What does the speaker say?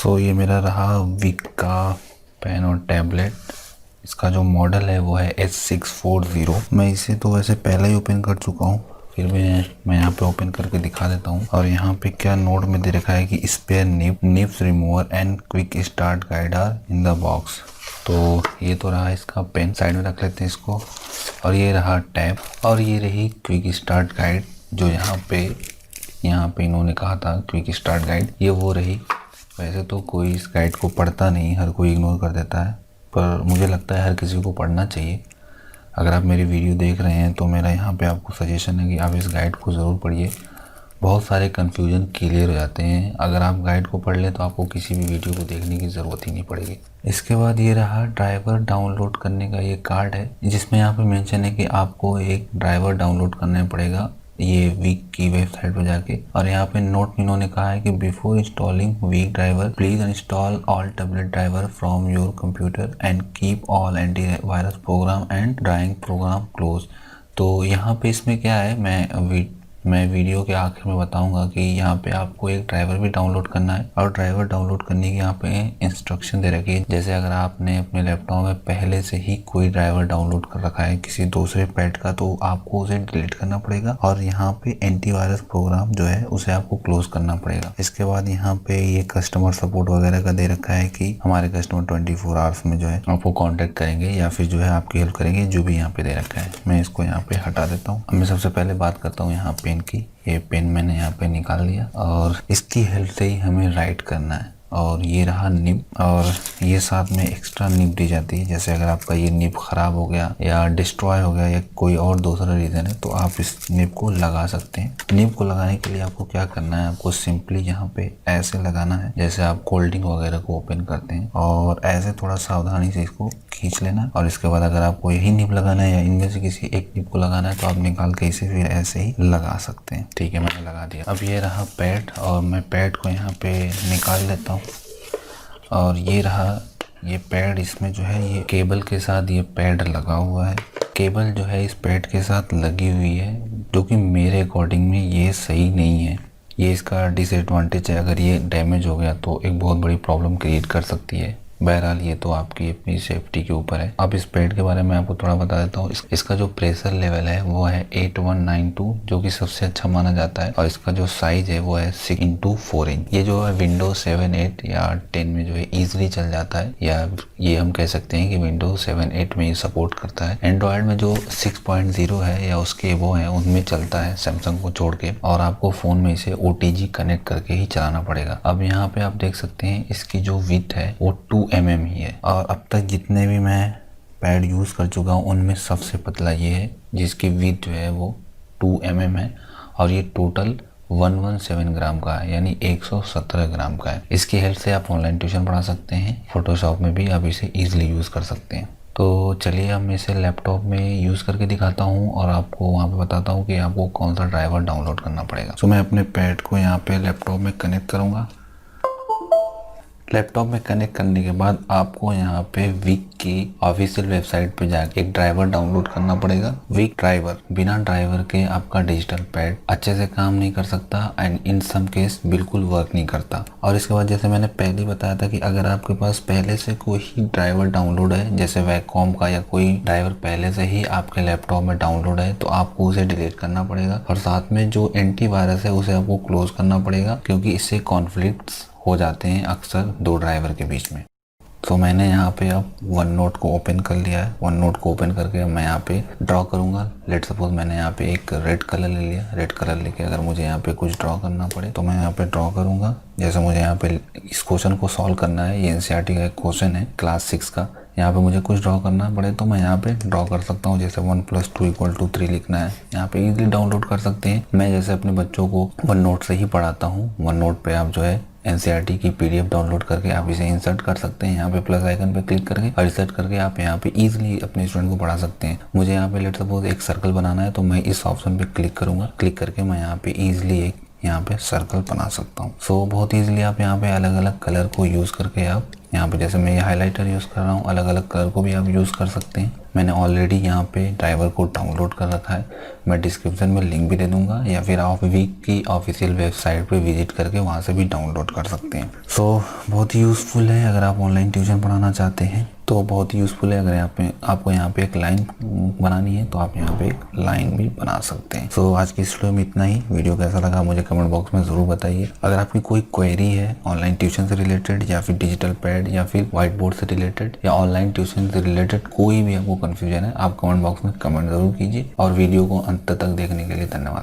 ये मेरा रहा विक का पेन और टैबलेट। इसका जो मॉडल है वो है H640। मैं इसे तो वैसे पहले ही ओपन कर चुका हूँ, फिर भी मैं यहाँ पे ओपन करके दिखा देता हूँ। और यहाँ पे क्या नोट में दे रखा है कि spare nibs remover and quick start guide are in the box. तो ये तो रहा इसका पेन, साइड में रख लेते हैं इसको। और ये रहा टैब, और ये रही क्विक स्टार्ट गाइड जो यहाँ पे इन्होंने कहा था क्विक स्टार्ट गाइड, ये वो रही। वैसे तो कोई इस गाइड को पढ़ता नहीं, हर कोई इग्नोर कर देता है, पर मुझे लगता है हर किसी को पढ़ना चाहिए। अगर आप मेरी वीडियो देख रहे हैं तो मेरा यहाँ पे आपको सजेशन है कि आप इस गाइड को ज़रूर पढ़िए। बहुत सारे कन्फ्यूजन क्लियर हो जाते हैं। अगर आप गाइड को पढ़ लें तो आपको किसी भी वीडियो को देखने की ज़रूरत ही नहीं पड़ेगी। इसके बाद ये रहा ड्राइवर डाउनलोड करने का ये कार्ड है, जिसमें यहाँ पे मेंशन है कि आपको एक ड्राइवर डाउनलोड करना पड़ेगा ये वीक की वेबसाइट पर जाके। और यहाँ पे नोट में इन्होंने कहा है कि before installing weak driver please install all tablet driver from your computer and keep all antivirus program and drawing program close. तो यहाँ पे इसमें क्या है, मैं वीडियो के आखिर में बताऊंगा कि यहाँ पे आपको एक ड्राइवर भी डाउनलोड करना है। और ड्राइवर डाउनलोड करने की यहाँ पे इंस्ट्रक्शन दे रखी है। जैसे अगर आपने अपने लैपटॉप में पहले से ही कोई ड्राइवर डाउनलोड कर रखा है किसी दूसरे पैड का, तो आपको उसे डिलीट करना पड़ेगा और यहाँ पे एंटीवायरस प्रोग्राम जो है उसे आपको क्लोज करना पड़ेगा। इसके बाद यहाँ पे ये कस्टमर सपोर्ट वगैरह का दे रखा है कि हमारे कस्टमर 24 आवर्स में जो है आपको कॉन्टेक्ट करेंगे या फिर जो है आपकी हेल्प करेंगे, जो भी यहाँ पे दे रखा है। मैं इसको यहाँ पे हटा देता हूँ। अब मैं सबसे पहले बात करता हूँ यहाँ पेन की। ये पेन मैंने यहाँ पे निकाल लिया और इसकी हेल्प से ही हमें राइट करना है। और ये रहा निब, और ये साथ में एक्स्ट्रा निब दी जाती है। जैसे अगर आपका ये निब खराब हो गया या डिस्ट्रॉय हो गया या कोई और दूसरा रीज़न है तो आप इस निब को लगा सकते हैं। निब को लगाने के लिए आपको क्या करना है, आपको सिंपली यहाँ पे ऐसे लगाना है जैसे आप कोल्ड ड्रिंक वगैरह को ओपन करते हैं, और ऐसे थोड़ा सावधानी से इसको खींच लेना। और इसके बाद अगर आपको यही निब लगाना है या इनमें से किसी एक निब को लगाना है तो आप निकाल के इसे फिर ऐसे ही लगा सकते हैं। ठीक है, मैंने लगा दिया। अब ये रहा पैड, और मैं पैड को यहाँ पे निकाल लेता हूँ। और ये रहा ये पैड, इसमें जो है ये केबल के साथ ये पैड लगा हुआ है। केबल जो है इस पैड के साथ लगी हुई है, जो कि मेरे अकॉर्डिंग में ये सही नहीं है। ये इसका डिसएडवांटेज है। अगर ये डैमेज हो गया तो एक बहुत बड़ी प्रॉब्लम क्रिएट कर सकती है। बहरहाल ये तो आपकी अपनी सेफ्टी के ऊपर है। अब इस पैड के बारे में आपको थोड़ा बता देता हूँ। इसका जो प्रेशर लेवल है वो है 8192, जो कि सबसे अच्छा माना जाता है। और इसका जो साइज है वो है 6x4 इंच। ये जो है विंडोज 7, 8 या 10 में जो है ईजिली चल जाता है, या ये हम कह सकते हैं कि विंडोज 7, 8 में ये सपोर्ट करता है। एंड्रॉयड में जो 6.0 है या उसके वो है उनमें चलता है, सैमसंग को छोड़ के। और आपको फोन में इसे OTG कनेक्ट करके ही चलाना पड़ेगा। अब यहाँ पे आप देख सकते हैं इसकी जो विड्थ है वो 2 mm ही है। और अब तक जितने भी मैं पैड यूज़ कर चुका हूँ उनमें सबसे पतला ये है, जिसकी विड्थ जो है वो 2 mm है। और ये टोटल 117 ग्राम का है, यानी 117 ग्राम का है। इसकी हेल्प से आप ऑनलाइन ट्यूशन पढ़ा सकते हैं, फोटोशॉप में भी आप इसे ईजिली यूज़ कर सकते हैं। तो चलिए अब मैं इसे लैपटॉप में यूज़ करके दिखाता हूँ और आपको वहाँ पे बताता हूँ कि आपको कौन सा ड्राइवर डाउनलोड करना पड़ेगा। तो मैं अपने पैड को यहाँ पे लैपटॉप में कनेक्ट करूँगा। लैपटॉप में कनेक्ट करने के बाद आपको यहाँ पे विक की ऑफिशियल वेबसाइट पे जाके एक ड्राइवर डाउनलोड करना पड़ेगा। विक ड्राइवर, बिना ड्राइवर के आपका डिजिटल पैड अच्छे से काम नहीं कर सकता एंड इन सम केस बिल्कुल वर्क नहीं करता। और इसके बाद जैसे मैंने पहले बताया था कि अगर आपके पास पहले से कोई ड्राइवर डाउनलोड है, जैसे वैकॉम का या कोई ड्राइवर पहले से ही आपके लैपटॉप में डाउनलोड है, तो आपको उसे डिलीट करना पड़ेगा। और साथ में जो एंटीवायरस है उसे आपको क्लोज करना पड़ेगा, क्योंकि इससे कॉन्फ्लिक्ट्स हो जाते हैं अक्सर दो ड्राइवर के बीच में। तो मैंने यहाँ पे अब वन नोट को ओपन कर लिया है। वन नोट को ओपन करके मैं यहाँ पे ड्रॉ करूँगा। लेट सपोज मैंने यहाँ पे एक रेड कलर ले लिया। रेड कलर लेके अगर मुझे यहाँ पे कुछ ड्रॉ करना पड़े तो मैं यहाँ पे ड्रॉ करूँगा। जैसे मुझे यहाँ पे इस क्वेश्चन को सॉल्व करना है, ये NCERT का एक क्वेश्चन है क्लास 6 का। यहाँ पे मुझे कुछ ड्रॉ करना पड़े तो मैं यहाँ पे ड्रॉ कर सकता हूँ। जैसे 1 + 2 = 3 लिखना है, यहाँ पे इजीली डाउनलोड कर सकते हैं। मैं जैसे अपने बच्चों को वन नोट से ही पढ़ाता हूँ। वन नोट पे आप जो है NCERT की PDF डाउनलोड करके आप इसे इंसर्ट कर सकते हैं। यहाँ पे प्लस आइकन पे क्लिक करके और इंसर्ट करके आप यहाँ पे इजीली अपने स्टूडेंट को पढ़ा सकते हैं। मुझे यहाँ पे लेट सपोज एक सर्कल बनाना है तो मैं इस ऑप्शन पे क्लिक करूँगा। क्लिक करके मैं यहाँ पे इजीली एक यहाँ पे सर्कल बना सकता हूँ। सो बहुत इजीली आप यहाँ पे अलग अलग कलर को यूज़ करके आप यहाँ पे जैसे मैं ये हाइलाइटर यूज़ कर रहा हूँ, अलग अलग कलर को भी आप यूज़ कर सकते हैं। मैंने ऑलरेडी यहाँ पे ड्राइवर को डाउनलोड कर रखा है, मैं डिस्क्रिप्शन में लिंक भी दे दूंगा, या फिर आप वीक की ऑफिशियल वेबसाइट पे विजिट करके वहाँ से भी डाउनलोड कर सकते हैं। सो बहुत ही यूज़फुल है अगर आप ऑनलाइन ट्यूशन पढ़ाना चाहते हैं तो बहुत ही यूज़फुल है। अगर आपको यहाँ पे एक लाइन बनानी है तो आप यहाँ पे एक लाइन भी बना सकते हैं। सो आज की इस वीडियो में इतना ही। वीडियो कैसा लगा मुझे कमेंट बॉक्स में ज़रूर बताइए। अगर आपकी कोई क्वेरी है ऑनलाइन ट्यूशन से रिलेटेड, या फिर डिजिटल पैड, या फिर व्हाइट बोर्ड से रिलेटेड, या ऑनलाइन ट्यूशन से रिलेटेड कोई भी आपको कन्फ्यूजन है, आप कमेंट बॉक्स में कमेंट ज़रूर कीजिए। और वीडियो को अंत तक देखने के लिए धन्यवाद।